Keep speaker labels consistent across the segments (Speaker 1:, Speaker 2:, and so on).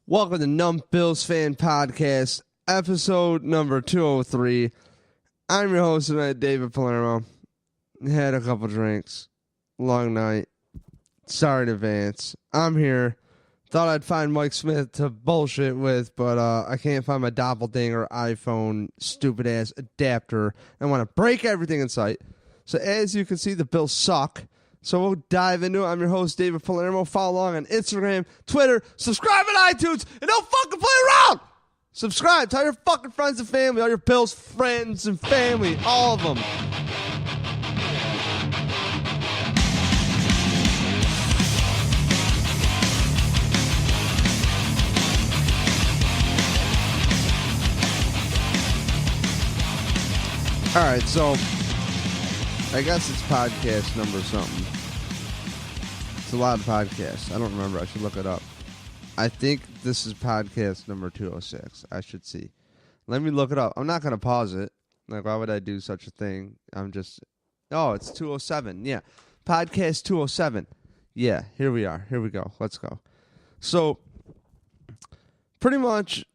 Speaker 1: Welcome to Numb Bills Fan Podcast, episode number 203. I'm your host tonight, David Palermo. Had a couple drinks. Long night. Sorry in advance. I'm here. Thought I'd find Mike Smith to bullshit with, but I can't find my doppelganger iPhone stupid-ass adapter. I want to break everything in sight. So as you can see, the Bills suck. So we'll dive into it. I'm your host, David Palermo. Follow along on Instagram, Twitter, subscribe on iTunes, and don't fucking play around! Subscribe. Tell your fucking friends and family, all your Bills friends and family, all of them. All right, so I guess it's podcast number something. It's a lot of podcasts. I don't remember. I should look it up. I think this is podcast number 206. I should see. Let me look it up. I'm not going to pause it. Like, why would I do such a thing? Oh, it's 207. Yeah. Podcast 207. Yeah, here we are. Here we go. Let's go. So, pretty much,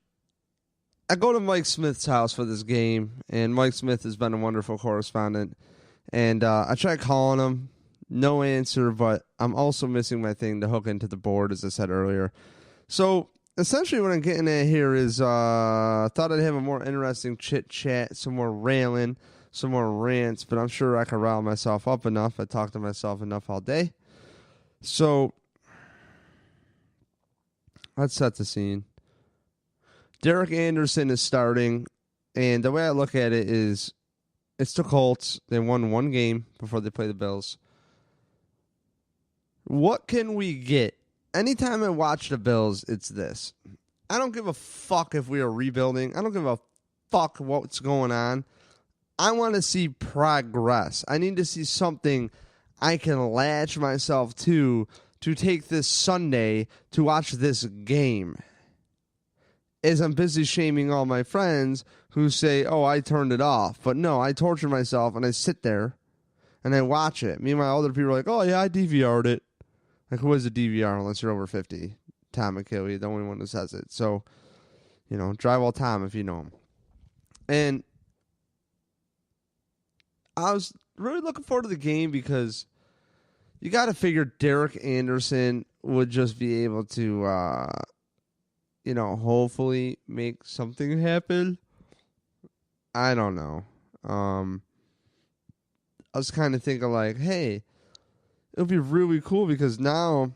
Speaker 1: I go to Mike Smith's house for this game, and Mike Smith has been a wonderful correspondent. And I tried calling him. No answer, but I'm also missing my thing to hook into the board, as I said earlier. So, essentially what I'm getting at here is thought I'd have a more interesting chit-chat, some more railing, some more rants, but I'm sure I can rile myself up enough. I talk to myself enough all day. So, let's set the scene. Derek Anderson is starting, and the way I look at it is it's the Colts. They won one game before they play the Bills. What can we get? Anytime I watch the Bills, it's this. I don't give a fuck if we are rebuilding. I don't give a fuck what's going on. I want to see progress. I need to see something I can latch myself to take this Sunday to watch this game. As I'm busy shaming all my friends who say, oh, I turned it off. But no, I torture myself and I sit there and I watch it. Meanwhile, other people are like, oh, yeah, I DVR'd it. Like, who has a DVR unless you're over 50? Tom McKilly, the only one who says it. So, drywall Tom if you know him. And I was really looking forward to the game because you got to figure Derek Anderson would just be able to, hopefully make something happen. I don't know. I was kind of thinking like, hey, it would be really cool because now,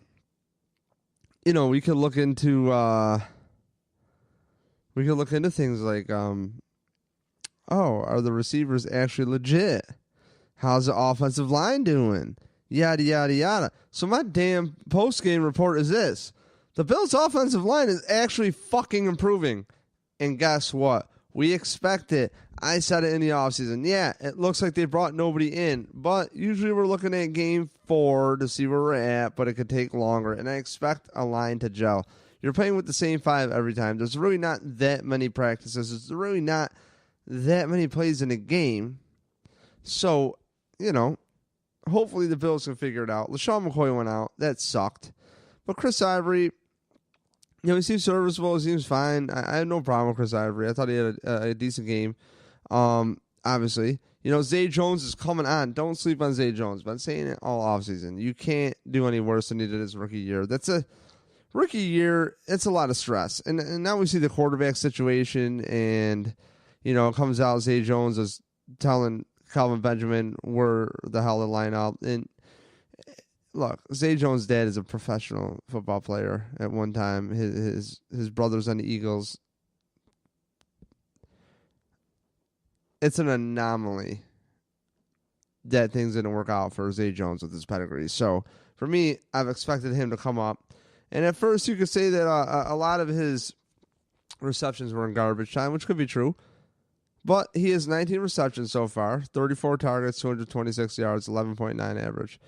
Speaker 1: we could look into things like, are the receivers actually legit? How's the offensive line doing? Yada, yada, yada. So my damn post-game report is this. The Bills' offensive line is actually fucking improving. And guess what? We expect it. I said it in the offseason. Yeah, it looks like they brought nobody in. But usually we're looking at game 4 to see where we're at, but it could take longer. And I expect a line to gel. You're playing with the same 5 every time. There's really not that many practices. There's really not that many plays in a game. So, hopefully the Bills can figure it out. LaShawn McCoy went out. That sucked. But Chris Ivory, he seems serviceable. He seems fine. I have no problem with Chris Ivory. I thought he had a decent game. Obviously. Zay Jones is coming on. Don't sleep on Zay Jones. Been saying it all offseason. You can't do any worse than he did his rookie year. That's a rookie year. It's a lot of stress. And now we see the quarterback situation, and, it comes out Zay Jones is telling Kelvin Benjamin where the hell to line up. And look, Zay Jones' dad is a professional football player at one time. His brother's on the Eagles. It's an anomaly that things didn't work out for Zay Jones with his pedigree. So, for me, I've expected him to come up. And at first, you could say that a lot of his receptions were in garbage time, which could be true. But he has 19 receptions so far, 34 targets, 226 yards, 11.9 average.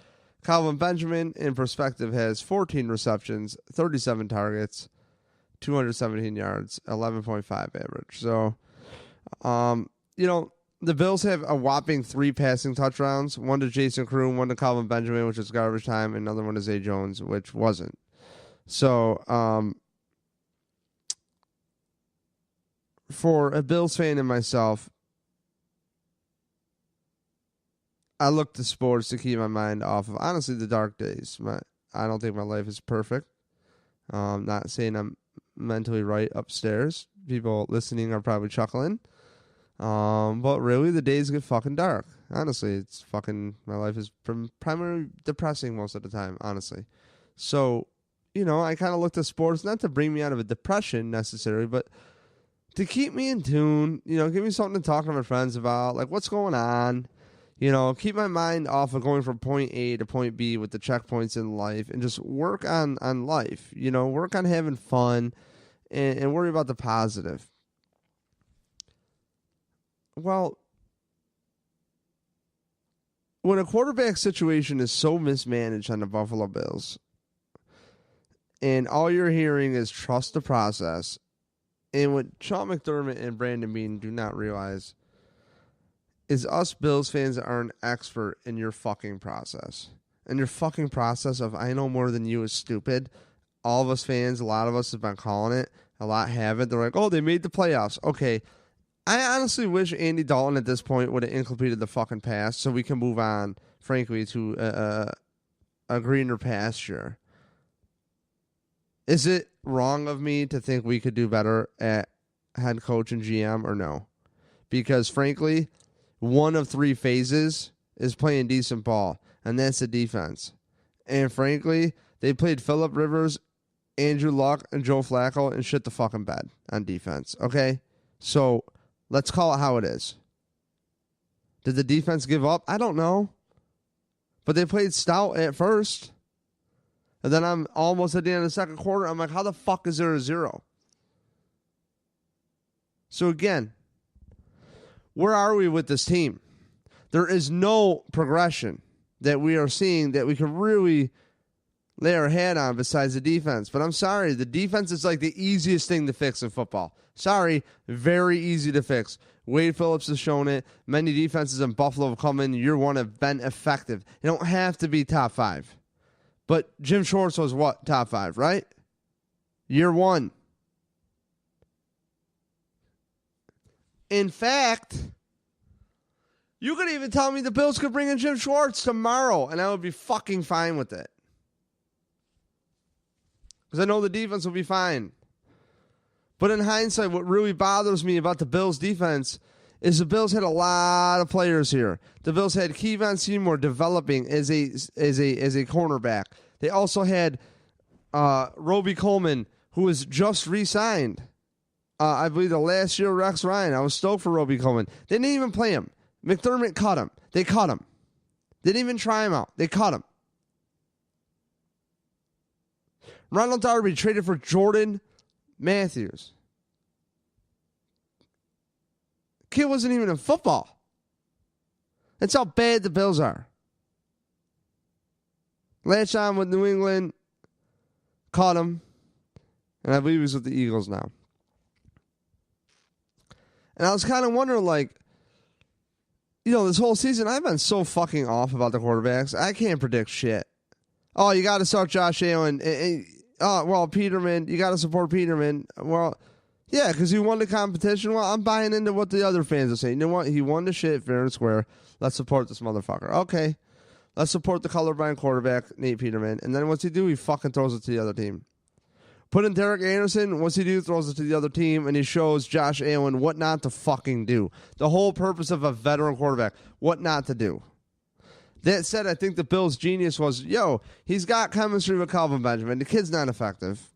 Speaker 1: Kelvin Benjamin, in perspective, has 14 receptions, 37 targets, 217 yards, 11.5 average. So, the Bills have a whopping 3 passing touchdowns, one to Jason Kroon, one to Kelvin Benjamin, which was garbage time, and another one to Zay Jones, which wasn't. So, for a Bills fan and myself, I look to sports to keep my mind off of, honestly, the dark days. I don't think my life is perfect. Not saying I'm mentally right upstairs. People listening are probably chuckling. But really, the days get fucking dark. Honestly, it's fucking, my life is primarily depressing most of the time, honestly. So, I kind of look to sports, not to bring me out of a depression necessarily, but to keep me in tune, give me something to talk to my friends about, like what's going on. Keep my mind off of going from point A to point B with the checkpoints in life and just work on life, work on having fun and worry about the positive. Well, when a quarterback situation is so mismanaged on the Buffalo Bills and all you're hearing is trust the process, and what Sean McDermott and Brandon Beane do not realize is us Bills fans are an expert in your fucking process. And your fucking process of I know more than you is stupid. All of us fans, a lot of us have been calling it. A lot haven't. They're like, oh, they made the playoffs. Okay. I honestly wish Andy Dalton at this point would have incompleted the fucking pass so we can move on, frankly, to a greener pasture. Is it wrong of me to think we could do better at head coach and GM or no? Because, frankly, one of three phases is playing decent ball, and that's the defense. And frankly, they played Phillip Rivers, Andrew Luck, and Joe Flacco and shit the fucking bed on defense, okay? So let's call it how it is. Did the defense give up? I don't know. But they played stout at first. And then I'm almost at the end of the second quarter. I'm like, how the fuck is there a 0? So again, where are we with this team? There is no progression that we are seeing that we can really lay our hat on besides the defense. But I'm sorry, the defense is like the easiest thing to fix in football. Sorry, very easy to fix. Wade Phillips has shown it. Many defenses in Buffalo have come in year one have been effective. They don't have to be top 5. But Jim Schwartz was what? Top 5, right? Year one. In fact, you could even tell me the Bills could bring in Jim Schwartz tomorrow, and I would be fucking fine with it. Because I know the defense will be fine. But in hindsight, what really bothers me about the Bills' defense is the Bills had a lot of players here. The Bills had Kevon Seymour developing as a cornerback. They also had Roby Coleman, who was just re-signed. I believe the last year Rex Ryan. I was stoked for Roby Coleman. They didn't even play him. McDermott cut him. They cut him. They didn't even try him out. They cut him. Ronald Darby traded for Jordan Matthews. Kid wasn't even in football. That's how bad the Bills are. Latched on with New England. Caught him. And I believe he's with the Eagles now. And I was kind of wondering, this whole season, I've been so fucking off about the quarterbacks. I can't predict shit. Oh, you got to start Josh Allen. Peterman, you got to support Peterman. Well, yeah, because he won the competition. Well, I'm buying into what the other fans are saying. You know what? He won the shit fair and square. Let's support this motherfucker. Okay. Let's support the colorblind quarterback, Nate Peterman. And then what's he do? He fucking throws it to the other team. Put in Derek Anderson. What's he do? Throws it to the other team, and he shows Josh Allen what not to fucking do. The whole purpose of a veteran quarterback, what not to do. That said, I think the Bills' genius was, he's got chemistry with Kelvin Benjamin. The kid's not effective.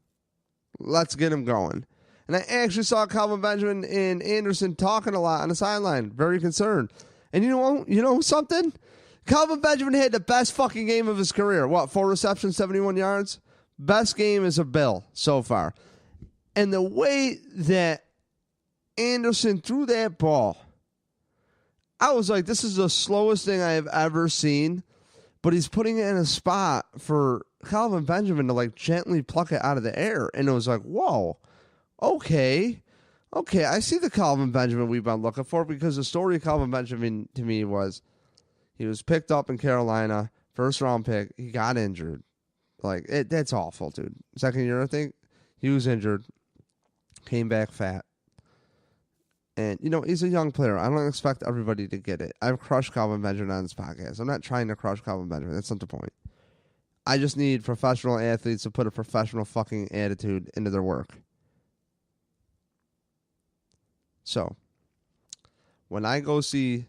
Speaker 1: Let's get him going. And I actually saw Kelvin Benjamin and Anderson talking a lot on the sideline. Very concerned. And you know something? Kelvin Benjamin had the best fucking game of his career. 4 receptions, 71 yards? Best game as a Bill so far. And the way that Anderson threw that ball, I was like, this is the slowest thing I have ever seen. But he's putting it in a spot for Kelvin Benjamin to gently pluck it out of the air. And it was like, whoa, okay, I see the Kelvin Benjamin we've been looking for, because the story of Kelvin Benjamin to me was he was picked up in Carolina, first round pick. He got injured. That's awful, dude. Second year, I think, he was injured. Came back fat. And, he's a young player. I don't expect everybody to get it. I've crushed Kelvin Benjamin on this podcast. I'm not trying to crush Kelvin Benjamin. That's not the point. I just need professional athletes to put a professional fucking attitude into their work. So, when I go see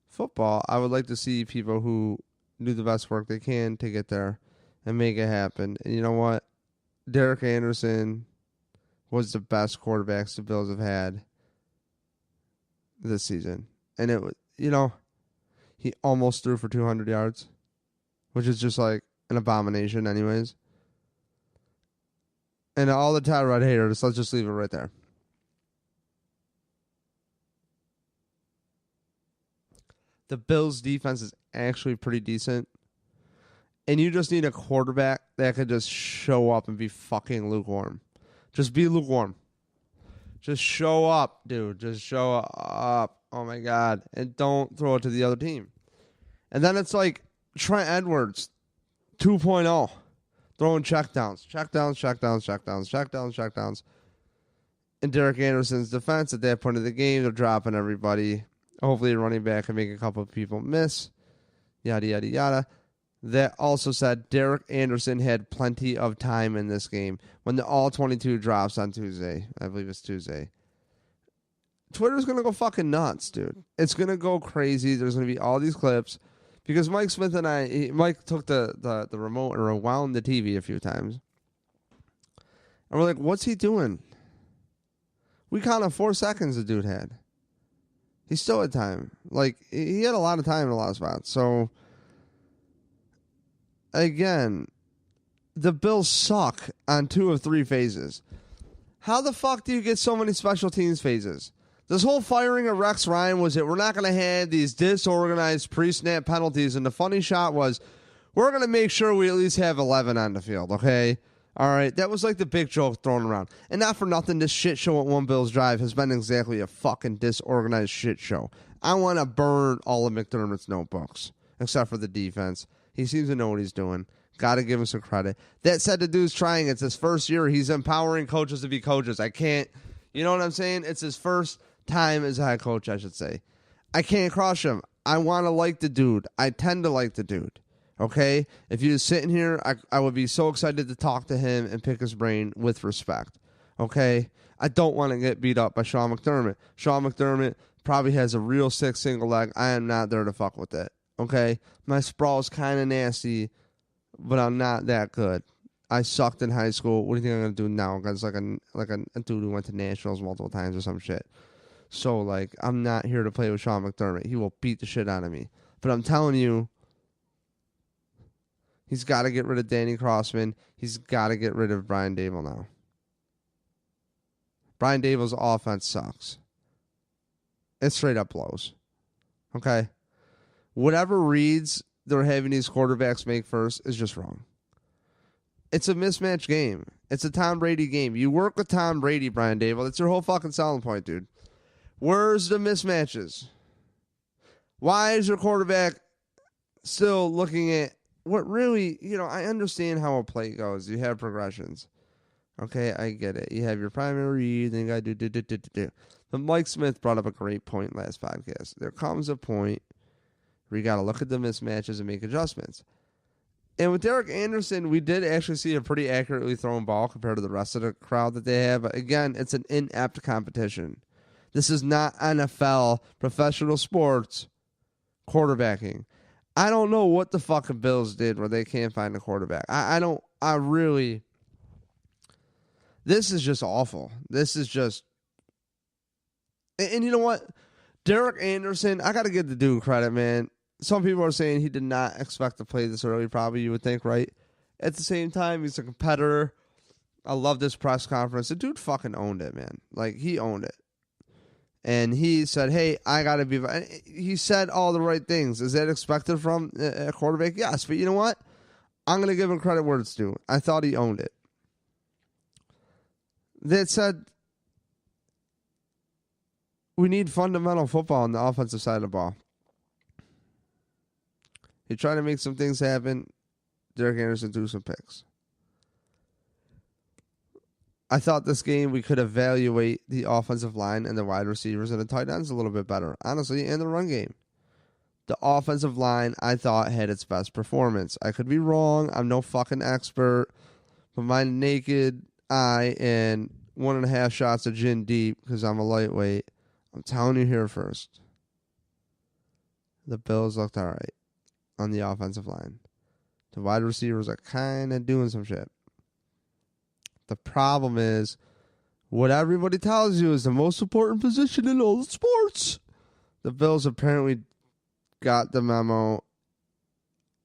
Speaker 1: football, I would like to see people who do the best work they can to get there and make it happen. And you know what? Derek Anderson was the best quarterbacks the Bills have had this season. And it was, he almost threw for 200 yards, which is just like an abomination anyways. And all the Tyrod haters, let's just leave it right there. The Bills' defense is actually pretty decent. And you just need a quarterback that could just show up and be fucking lukewarm. Just be lukewarm. Just show up, dude. Just show up. Oh, my God. And don't throw it to the other team. And then it's like Trent Edwards 2.0. Throwing checkdowns. And Derek Anderson's defense at that point of the game, they're dropping everybody. Hopefully a running back can make a couple of people miss. Yada, yada, yada. That also said, Derek Anderson had plenty of time in this game. When the all-22 drops on Tuesday, I believe it's Tuesday, Twitter's going to go fucking nuts, dude. It's going to go crazy. There's going to be all these clips. Because Mike Smith and Mike took the remote and rewound the TV a few times. And we're like, what's he doing? We counted 4 seconds the dude had. He still had time. Like, he had a lot of time in a lot of spots. So, again, the Bills suck on 2 of 3 phases. How the fuck do you get so many special teams phases? This whole firing of Rex Ryan was it. We're not going to have these disorganized pre-snap penalties. And the funny shot was, we're going to make sure we at least have 11 on the field, okay? All right, that was like the big joke thrown around. And not for nothing, this shit show at One Bills Drive has been exactly a fucking disorganized shit show. I want to burn all of McDermott's notebooks, except for the defense. He seems to know what he's doing. Got to give him some credit. That said, the dude's trying. It's his first year. He's empowering coaches to be coaches. I can't, you know what I'm saying? It's his first time as a head coach, I should say. I can't crush him. I want to like the dude. I tend to like the dude. Okay? If you're sitting here, I would be so excited to talk to him and pick his brain with respect. Okay? I don't want to get beat up by Sean McDermott. Sean McDermott probably has a real sick single leg. I am not there to fuck with it. Okay? My sprawl is kind of nasty, but I'm not that good. I sucked in high school. What do you think I'm going to do now? Because like a dude who went to nationals multiple times or some shit. So, like, I'm not here to play with Sean McDermott. He will beat the shit out of me. But I'm telling you, he's got to get rid of Danny Crossman. He's got to get rid of Brian Dable now. Brian Dable's offense sucks. It straight up blows. Okay? Whatever reads they're having these quarterbacks make first is just wrong. It's a mismatch game. It's a Tom Brady game. You work with Tom Brady, Brian Dable. That's your whole fucking selling point, dude. Where's the mismatches? Why is your quarterback still looking at what really, I understand how a play goes. You have progressions. Okay, I get it. You have your primary read, then you got to do. But Mike Smith brought up a great point last podcast. There comes a point where you got to look at the mismatches and make adjustments. And with Derek Anderson, we did actually see a pretty accurately thrown ball compared to the rest of the crowd that they have. But again, it's an inept competition. This is not NFL, professional sports, quarterbacking. I don't know what the fucking Bills did where they can't find a quarterback. This is just awful. This is just, and you know what? Derek Anderson, I got to give the dude credit, man. Some people are saying he did not expect to play this early, probably, you would think, right? At the same time, he's a competitor. I love this press conference. The dude fucking owned it, man. Like, he owned it. And he said, hey, I got to be... He said all the right things. Is that expected from a quarterback? Yes. But you know what? I'm going to give him credit where it's due. I thought he owned it. That said, we need fundamental football on the offensive side of the ball. You're trying to make some things happen. Derek Anderson threw some picks. I thought this game we could evaluate the offensive line and the wide receivers and the tight ends a little bit better, honestly, and the run game. The offensive line, I thought, had its best performance. I could be wrong. I'm no fucking expert. But my naked eye and 1.5 shots of gin deep, because I'm a lightweight, I'm telling you here first. The Bills looked all right on the offensive line. The wide receivers are kind of doing some shit. The problem is, what everybody tells you is the most important position in all the sports. The Bills apparently got the memo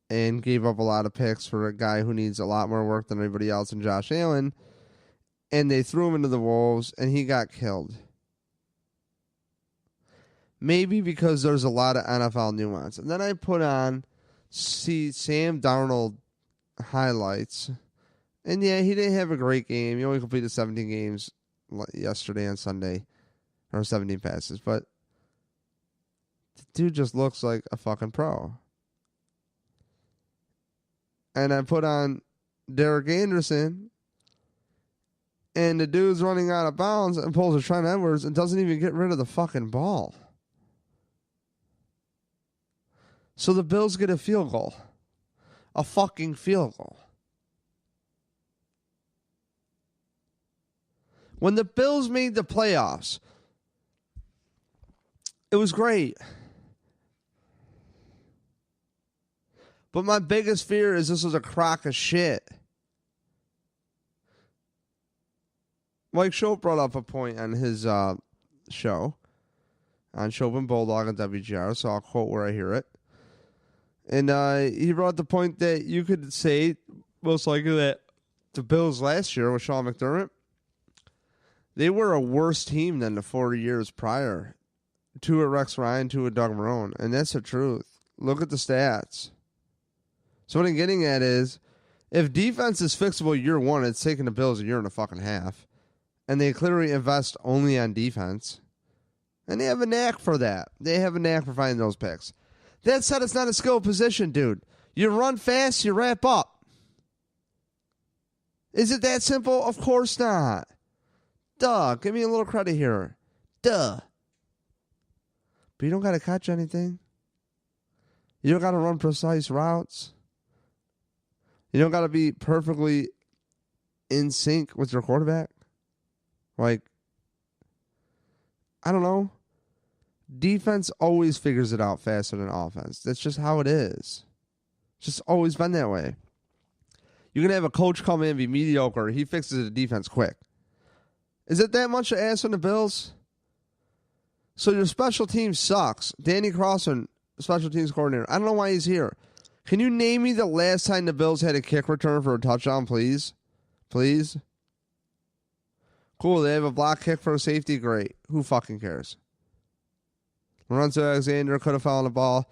Speaker 1: and gave up a lot of picks for a guy who needs a lot more work than everybody else in Josh Allen. And they threw him into the wolves, and he got killed. Maybe because there's a lot of NFL nuance. And then I put on Sam Darnold highlights. And yeah, he didn't have a great game. He only completed 17 games yesterday on Sunday. Or 17 passes. But the dude just looks like a fucking pro. And I put on Derek Anderson. And the dude's running out of bounds and pulls a Trent Edwards and doesn't even get rid of the fucking ball. So the Bills get a field goal. A fucking field goal. When the Bills made the playoffs, it was great. But my biggest fear is this was a crock of shit. Mike Schopp brought up a point on his show, on Schopp and Bulldog and WGR, so I'll quote where I hear it. And he brought the point that you could say, most likely, that the Bills last year with Sean McDermott, they were a worse team than the 40 years prior. 2 at Rex Ryan, 2 at Doug Marrone. And that's the truth. Look at the stats. So what I'm getting at is, if defense is fixable year one, it's taken the Bills a year and a fucking half. And they clearly invest only on defense. And they have a knack for that. They have a knack for finding those picks. That said, it's not a skill position, dude. You run fast, you wrap up. Is it that simple? Of course not. Duh. Give me a little credit here. Duh. But you don't got to catch anything. You don't got to run precise routes. You don't got to be perfectly in sync with your quarterback. Like, I don't know. Defense always figures it out faster than offense. That's just how it is. It's just always been that way. You can have a coach come in and be mediocre. He fixes the defense quick. Is it that much to ask on the Bills? So your special team sucks. Danny Crossan, special teams coordinator. I don't know why he's here. Can you name me the last time the Bills had a kick return for a touchdown, please? Please? Cool, they have a block kick for a safety. Great. Who fucking cares? Lorenzo Alexander could have fouled the ball.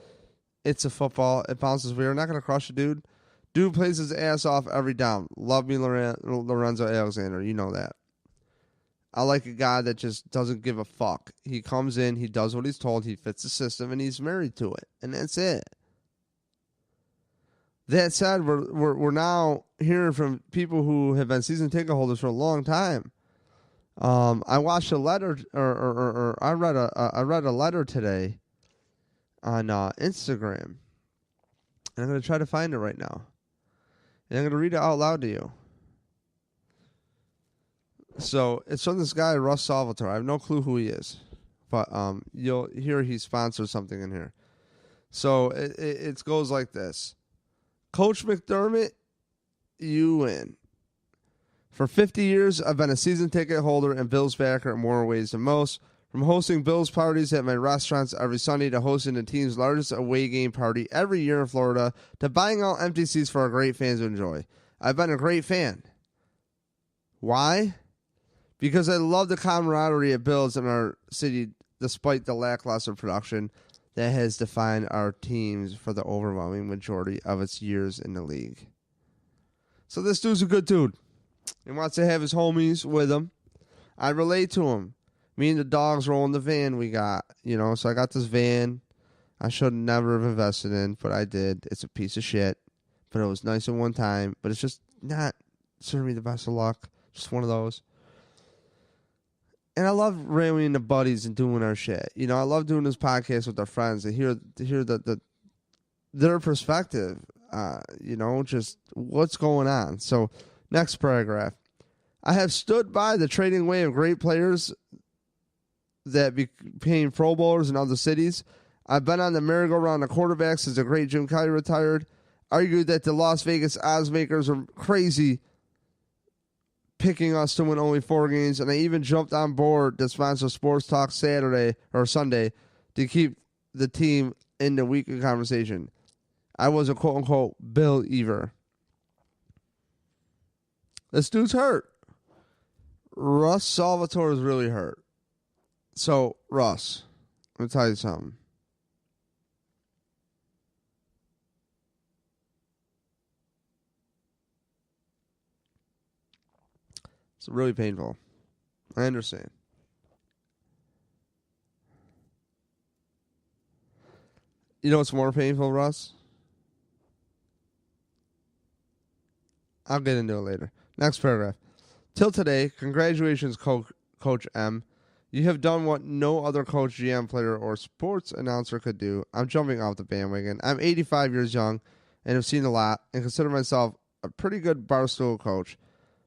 Speaker 1: It's a football. It bounces weird. We're not going to crush a dude. Dude plays his ass off every down. Love me, Lorenzo Alexander. You know that. I like a guy that just doesn't give a fuck. He comes in, he does what he's told, he fits the system, and he's married to it. And that's it. That said, we're now hearing from people who have been season ticket holders for a long time. I watched a letter, or I read a letter today on Instagram, and I'm going to try to find it right now, and I'm going to read it out loud to you. So it's from this guy Russ Salvatore. I have no clue who he is, but you'll hear he sponsors something in here. So it goes like this: Coach McDermott, you win. For 50 years, I've been a season ticket holder and Bills backer in more ways than most. From hosting Bills parties at my restaurants every Sunday to hosting the team's largest away game party every year in Florida to buying out empty seats for our great fans to enjoy. I've been a great fan. Why? Because I love the camaraderie it builds in our city despite the lackluster production that has defined our teams for the overwhelming majority of its years in the league. So this dude's a good dude. He wants to have his homies with him. I relate to him. Me and the dogs roll in the van we got, so I got this van I should never have invested in, but I did. It's a piece of shit, but it was nice at one time, but it's just not serving me the best of luck. Just one of those. And I love rallying the buddies and doing our shit. You know, I love doing this podcast with our friends and hear their perspective. You know, just what's going on. So, next paragraph. I have stood by the trading away of great players that became Pro Bowlers in other cities. I've been on the merry-go-round of quarterbacks since the great Jim Kelly retired. Argued that the Las Vegas odds makers are crazy picking us to win only 4 games, and I even jumped on board to sponsor Sports Talk Saturday or Sunday to keep the team in the weekly conversation. I was a quote-unquote believer. This dude's hurt. Russ Salvatore is really hurt. So, Russ, let me tell you something. It's really painful. I understand. You know what's more painful, Russ? I'll get into it later. Next paragraph. Till today, congratulations, Coach M. You have done what no other coach, GM, player, or sports announcer could do. I'm jumping off the bandwagon. I'm 85 years young and have seen a lot and consider myself a pretty good barstool coach.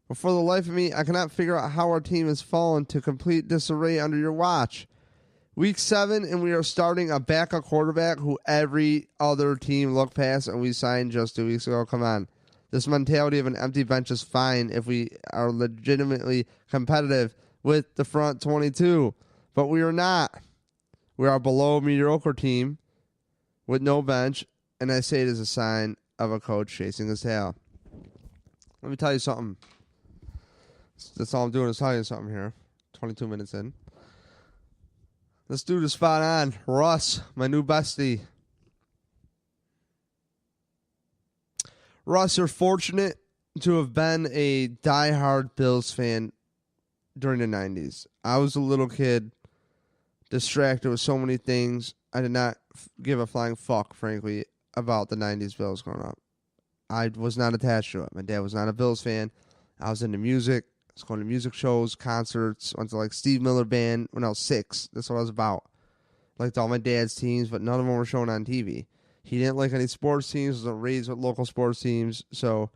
Speaker 1: But for the life of me, I cannot figure out how our team has fallen to complete disarray under your watch. Week 7, and we are starting a backup quarterback who every other team looked past and we signed just 2 weeks ago. Come on. This mentality of an empty bench is fine if we are legitimately competitive with the front 22. But we are not. We are below a mediocre team with no bench, and I say it as a sign of a coach chasing his tail. Let me tell you something. That's all I'm doing is telling you something here. 22 minutes in. This dude is spot on. Russ, my new bestie. Russ, you're fortunate to have been a diehard Bills fan during the 90s. I was a little kid, distracted with so many things. I did not give a flying fuck, frankly, about the 90s Bills growing up. I was not attached to it. My dad was not a Bills fan. I was into music. I was going to music shows, concerts. Went to like Steve Miller Band when I was 6. That's what I was about. Liked all my dad's teams, but none of them were shown on TV. He didn't like any sports teams. Wasn't raised with local sports teams. So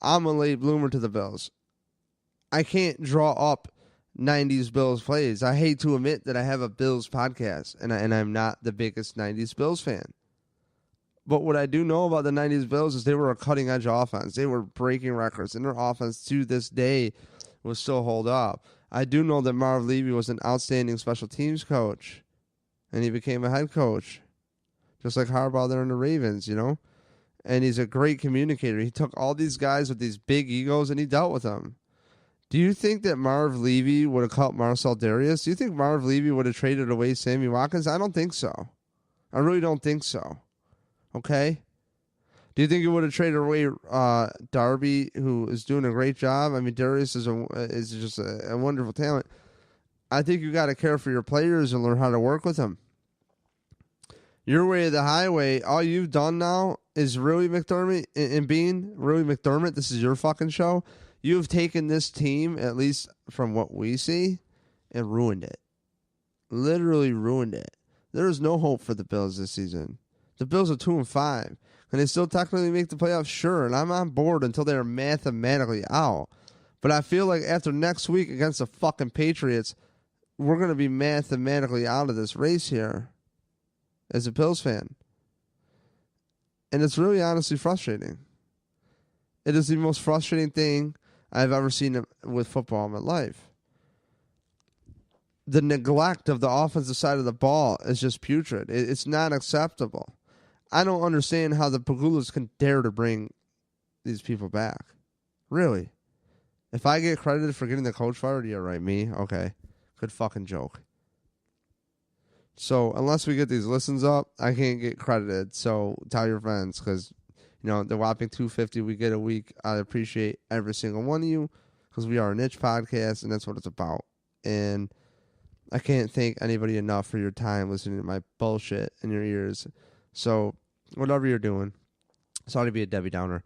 Speaker 1: I'm a late bloomer to the Bills. I can't draw up 90s Bills plays. I hate to admit that I have a Bills podcast, and I'm not the biggest 90s Bills fan. But what I do know about the 90s Bills is they were a cutting-edge offense. They were breaking records, and their offense to this day will still hold up. I do know that Marv Levy was an outstanding special teams coach, and he became a head coach, just like Harbaugh there in the Ravens, you know? And he's a great communicator. He took all these guys with these big egos, and he dealt with them. Do you think that Marv Levy would have cut Marcel Darius? Do you think Marv Levy would have traded away Sammy Watkins? I don't think so. I really don't think so. Okay? Do you think he would have traded away Darby, who is doing a great job? I mean, Darius is just a wonderful talent. I think you got to care for your players and learn how to work with them. Your way of the highway, all you've done now is really McDermott and being really McDermott. This is your fucking show. You have taken this team, at least from what we see, and ruined it. Literally ruined it. There is no hope for the Bills this season. The Bills are 2-5. Can they still technically make the playoffs? Sure, and I'm on board until they're mathematically out. But I feel like after next week against the fucking Patriots, we're going to be mathematically out of this race here as a Bills fan. And it's really honestly frustrating. It is the most frustrating thing I've ever seen with football in my life. The neglect of the offensive side of the ball is just putrid. It's not acceptable. I don't understand how the Pagulas can dare to bring these people back. Really. If I get credited for getting the coach fired, yeah, right, me? Okay. Good fucking joke. So, unless we get these listens up, I can't get credited. So, tell your friends, because, you know, the whopping 250 we get a week, I appreciate every single one of you, because we are a niche podcast, and that's what it's about. And I can't thank anybody enough for your time listening to my bullshit in your ears. So, whatever you're doing, sorry to be a Debbie Downer.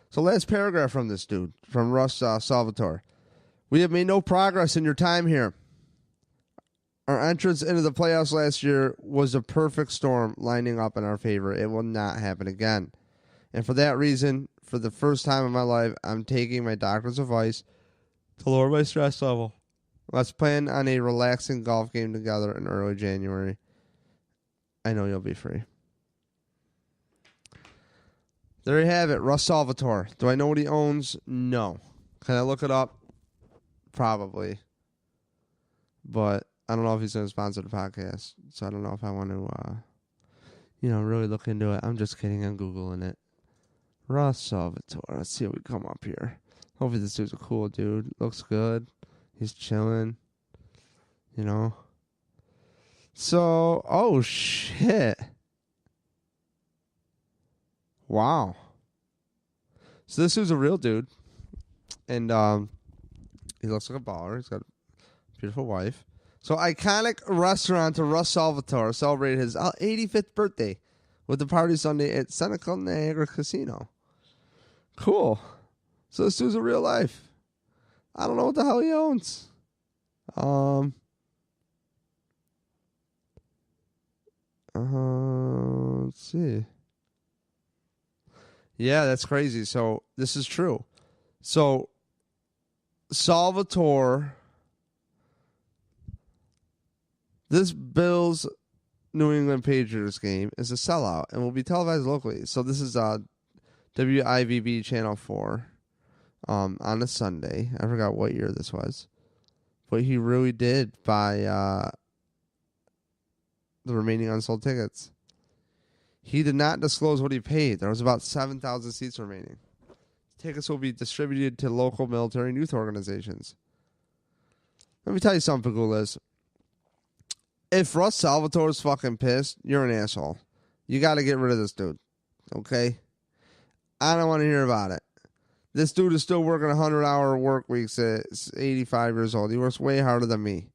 Speaker 1: So, last paragraph from this dude, from Russ Salvatore. We have made no progress in your time here. Our entrance into the playoffs last year was a perfect storm lining up in our favor. It will not happen again. And for that reason, for the first time in my life, I'm taking my doctor's advice to lower my stress level. Let's plan on a relaxing golf game together in early January. I know you'll be free. There you have it, Russ Salvatore. Do I know what he owns? No. Can I look it up? Probably. But I don't know if he's going to sponsor the podcast. So I don't know if I want to, really look into it. I'm just kidding. I'm Googling it. Russ Salvatore. Let's see what we come up here. Hopefully this dude's a cool dude. Looks good. He's chilling. So, oh, shit. Wow. So this dude's a real dude. And he looks like a baller. He's got a beautiful wife. So iconic restaurant to Russ Salvatore celebrated his 85th birthday with the party Sunday at Seneca Niagara Casino. Cool. So this dude's a real life. I don't know what the hell he owns. Let's see. Yeah, that's crazy. So this is true. So Salvatore, this Bills New England Patriots game is a sellout and will be televised locally. So this is WIVB Channel 4 on a Sunday. I forgot what year this was. But he really did buy the remaining unsold tickets. He did not disclose what he paid. There was about 7,000 seats remaining. Tickets will be distributed to local military and youth organizations. Let me tell you something, Pagulas. If Russ Salvatore's fucking pissed, you're an asshole. You got to get rid of this dude. Okay? I don't want to hear about it. This dude is still working 100-hour work weeks at 85 years old. He works way harder than me.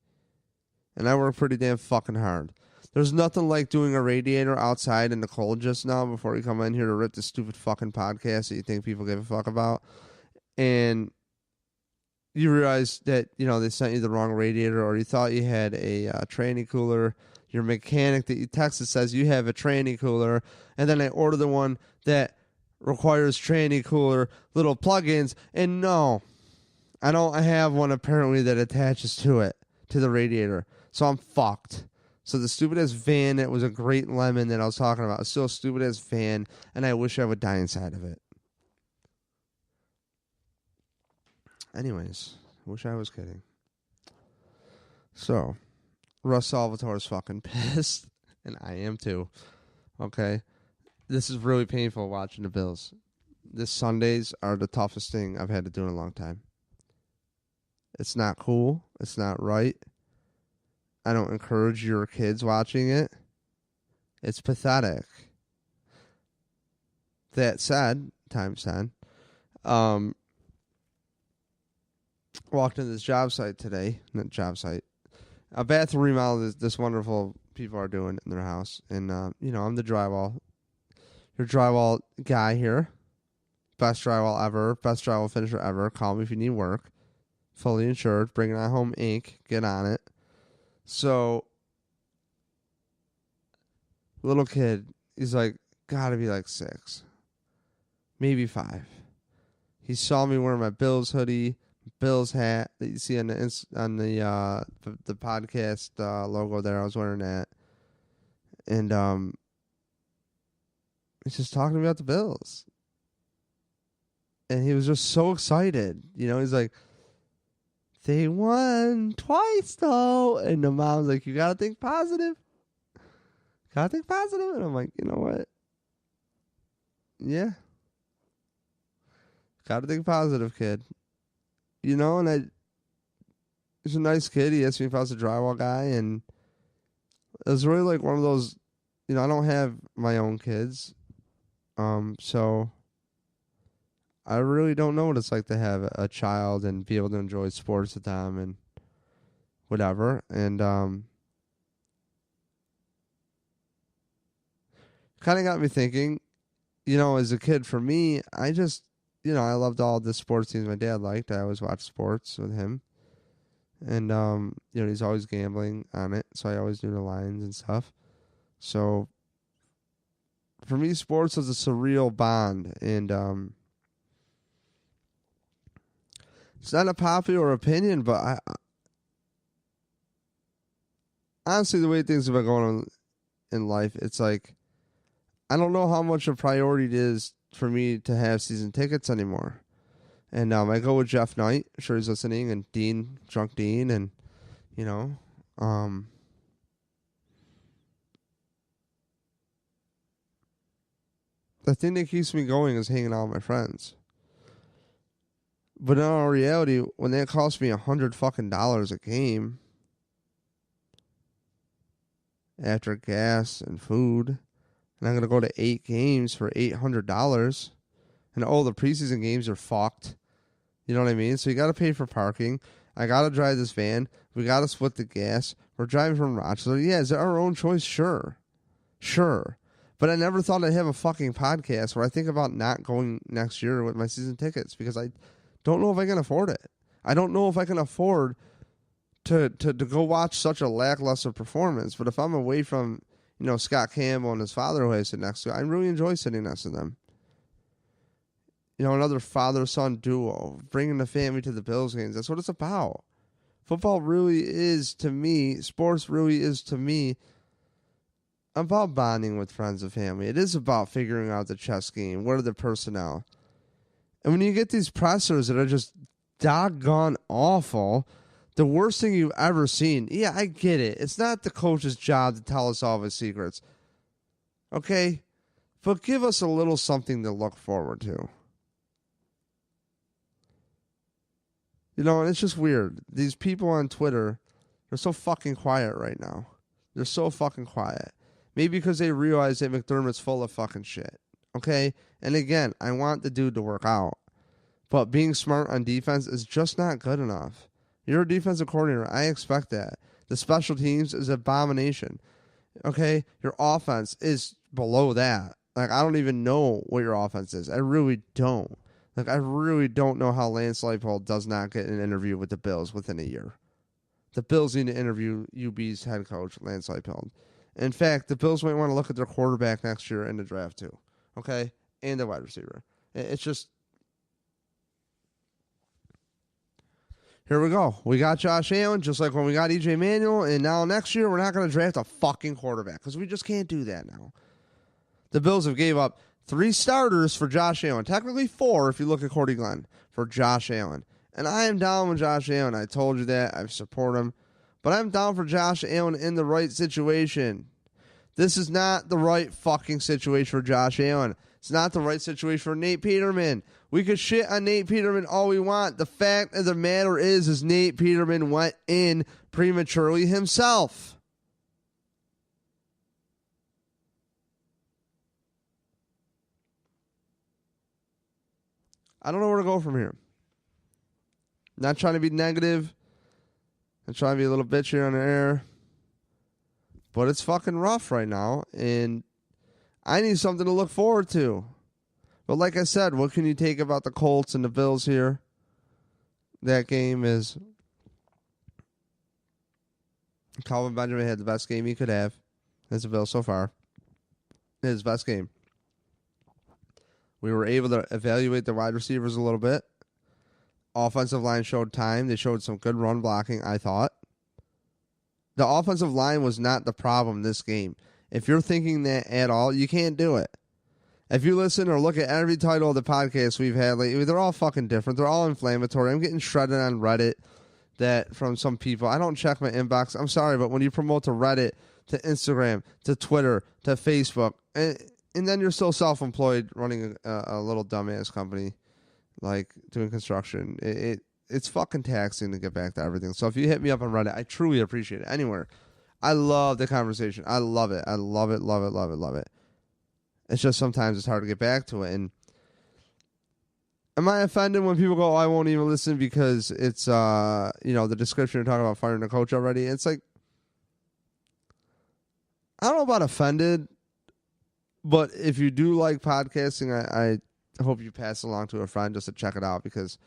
Speaker 1: And I work pretty damn fucking hard. There's nothing like doing a radiator outside in the cold just now before you come in here to rip this stupid fucking podcast that you think people give a fuck about. And you realize that, they sent you the wrong radiator, or you thought you had a tranny cooler. Your mechanic that you texted says you have a tranny cooler. And then I order the one that requires tranny cooler little plugins. And no, I don't have one apparently that attaches to it, to the radiator. So I'm fucked. So the stupid-ass van that was a great lemon that I was talking about is still a stupid-ass van, and I wish I would die inside of it. Anyways, wish I was kidding. So, Russ Salvatore's fucking pissed, and I am too. Okay? This is really painful watching the Bills. This Sundays are the toughest thing I've had to do in a long time. It's not cool. It's not right. I don't encourage your kids watching it. It's pathetic. That said, times 10. Walked into this job site today. Not job site. A bathroom remodel this wonderful people are doing in their house. And, I'm the your drywall guy here. Best drywall ever. Best drywall finisher ever. Call me if you need work. Fully insured. Bring it on home Inc. Get on it. So, little kid, he's gotta be 6, maybe 5. He saw me wearing my Bills hoodie, Bills hat that you see on the podcast logo there. I was wearing that, and he's just talking about the Bills, and he was just so excited. He's like, they won twice, though. And the mom's like, you got to think positive. Got to think positive. And I'm like, you know what? Yeah. Got to think positive, kid. And he's a nice kid. He asked me if I was a drywall guy. And it was really one of those, I don't have my own kids. So I really don't know what it's like to have a child and be able to enjoy sports with them and whatever. And kind of got me thinking, as a kid, for me, I just, I loved all the sports teams my dad liked. I always watched sports with him. And, he's always gambling on it. So I always do the lines and stuff. So for me, sports is a surreal bond. And, it's not a popular opinion, but I honestly, the way things have been going on in life, it's like, I don't know how much a priority it is for me to have season tickets anymore. And I go with Jeff Knight, I'm sure he's listening, and Dean, Drunk Dean, and, the thing that keeps me going is hanging out with my friends. But in all reality, when that costs me $100 a game, after gas and food, and I'm going to go to 8 games for $800, and all the preseason games are fucked. You know what I mean? So you got to pay for parking. I got to drive this van. We got to split the gas. We're driving from Rochester. Yeah, is it our own choice? Sure. But I never thought I'd have a fucking podcast where I think about not going next year with my season tickets because I don't know if I can afford it. I don't know if I can afford to go watch such a lackluster performance. But if I'm away from, Scott Campbell and his father who I sit next to, I really enjoy sitting next to them. Another father-son duo, bringing the family to the Bills games. That's what it's about. Football really is, to me, sports really is, to me, about bonding with friends and family. It is about figuring out the chess game. What are the personnel? And when you get these pressers that are just doggone awful, the worst thing you've ever seen. Yeah, I get it. It's not the coach's job to tell us all his secrets. Okay? But give us a little something to look forward to. And it's just weird. These people on Twitter, they're so fucking quiet right now. They're so fucking quiet. Maybe because they realize that McDermott's full of fucking shit. Okay? And again, I want the dude to work out. But being smart on defense is just not good enough. You're a defensive coordinator. I expect that. The special teams is abomination. Okay? Your offense is below that. Like, I don't even know what your offense is. I really don't. Like, I really don't know how Lance Leipold does not get an interview with the Bills within a year. The Bills need to interview UB's head coach, Lance Leipold. In fact, the Bills might want to look at their quarterback next year in the draft, too. Okay? And the wide receiver. It's just... Here we go. We got Josh Allen, just like when we got EJ Manuel, and now next year we're not going to draft a fucking quarterback because we just can't do that now. The Bills have gave up 3 starters for Josh Allen. Technically 4 if you look at Cordy Glenn for Josh Allen. And I am down with Josh Allen. I told you that. I support him. But I'm down for Josh Allen in the right situation. This is not the right fucking situation for Josh Allen. It's not the right situation for Nate Peterman. We could shit on Nate Peterman all we want. The fact of the matter is Nate Peterman went in prematurely himself. I don't know where to go from here. Not trying to be negative. I'm trying to be a little bitch here on the air. But it's fucking rough right now. And I need something to look forward to. But like I said, what can you take about the Colts and the Bills here? That game is... Kelvin Benjamin had the best game he could have as a Bill so far. His best game. We were able to evaluate the wide receivers a little bit. Offensive line showed time. They showed some good run blocking, I thought. The offensive line was not the problem this game. If you're thinking that at all, you can't do it. If you listen or look at every title of the podcast we've had lately, they're all fucking different. They're all inflammatory. I'm getting shredded on Reddit that from some people. I don't check my inbox. I'm sorry, but when you promote to Reddit, to Instagram, to Twitter, to Facebook, and then you're still self-employed running a little dumbass company, like doing construction. It's fucking taxing to get back to everything. So if you hit me up on Reddit, I truly appreciate it. Anywhere. I love the conversation. I love it. I love it, love it, love it, love it. It's just sometimes it's hard to get back to it. And am I offended when people go, oh, I won't even listen because it's, the description you're talking about firing the coach already? It's like, I don't know about offended, but if you do like podcasting, I hope you pass it along to a friend just to check it out because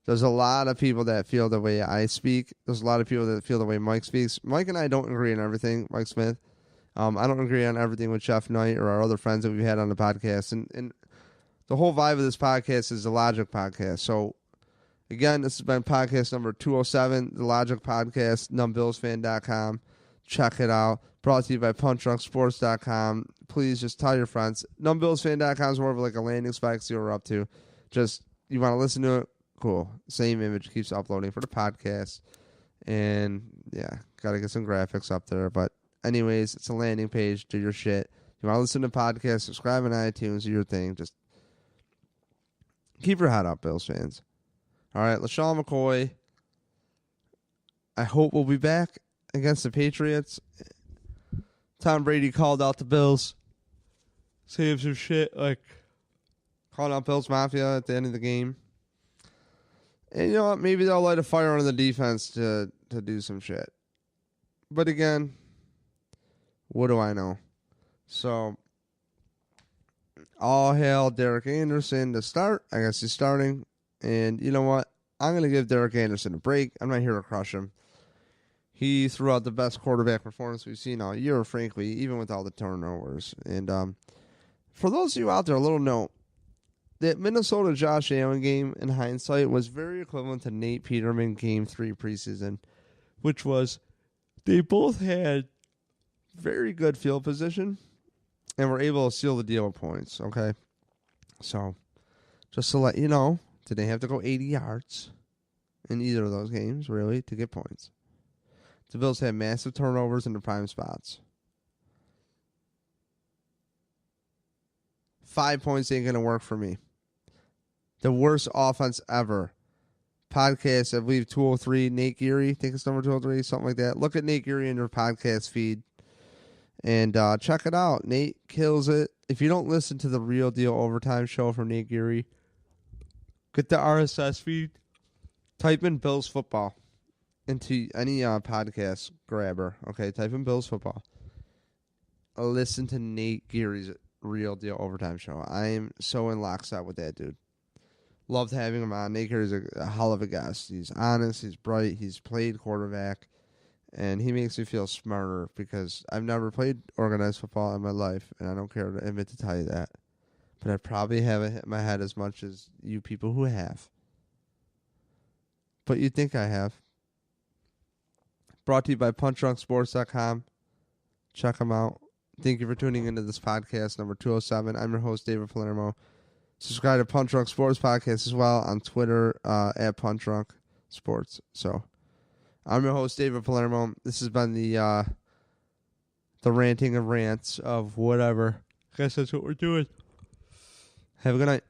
Speaker 1: There's a lot of people that feel the way I speak. There's a lot of people that feel the way Mike speaks. Mike and I don't agree on everything, Mike Smith. I don't agree on everything with Jeff Knight or our other friends that we've had on the podcast. And the whole vibe of this podcast is the Logic Podcast. So, again, this has been podcast number 207, the Logic Podcast, numbillsfan.com. Check it out. Brought to you by punchdrunksports.com. Please just tell your friends. Numbillsfan.com is more of like a landing spot, see what we're up to. Just, you want to listen to it? Cool. Same image keeps uploading for the podcast. And, yeah, got to get some graphics up there. But, anyways, it's a landing page. Do your shit. You want to listen to podcasts, subscribe on iTunes, do your thing. Just keep your head up, Bills fans. All right, LaShawn McCoy, I hope we'll be back against the Patriots. Tom Brady called out the Bills. Saved some shit, like calling out Bills Mafia at the end of the game. And you know what? Maybe they'll light a fire on the defense to do some shit. But again, what do I know? So, all hail Derek Anderson to start. I guess he's starting. And you know what? I'm going to give Derek Anderson a break. I'm not here to crush him. He threw out the best quarterback performance we've seen all year, frankly, even with all the turnovers. And for those of you out there, a little note. That Minnesota Josh Allen game, in hindsight, was very equivalent to Nate Peterman Game 3 preseason, which was they both had very good field position and were able to seal the deal with points, okay? So, just to let you know, did they have to go 80 yards in either of those games, really, to get points? The Bills had massive turnovers in the prime spots. 5 points ain't going to work for me. The worst offense ever. Podcast, I believe, 203, Nate Geary. I think it's number 203, something like that. Look at Nate Geary in your podcast feed and check it out. Nate kills it. If you don't listen to the Real Deal Overtime show from Nate Geary, get the RSS feed. Type in Bills football into any podcast grabber. Okay, type in Bills football. Listen to Nate Geary's Real Deal Overtime show. I am so in lockstep with that dude. Loved having him on. Nate Geary's a hell of a guest. He's honest. He's bright. He's played quarterback. And he makes me feel smarter because I've never played organized football in my life, and I don't care to admit to tell you that. But I probably haven't hit my head as much as you people who have. But you'd think I have. Brought to you by punchdrunksports.com. Check them out. Thank you for tuning into this podcast, number 207. I'm your host, David Palermo. Subscribe to Punch Drunk Sports Podcast as well on Twitter at Punch Drunk Sports. So, I'm your host, David Palermo. This has been the ranting and rants of whatever. I guess that's what we're doing. Have a good night.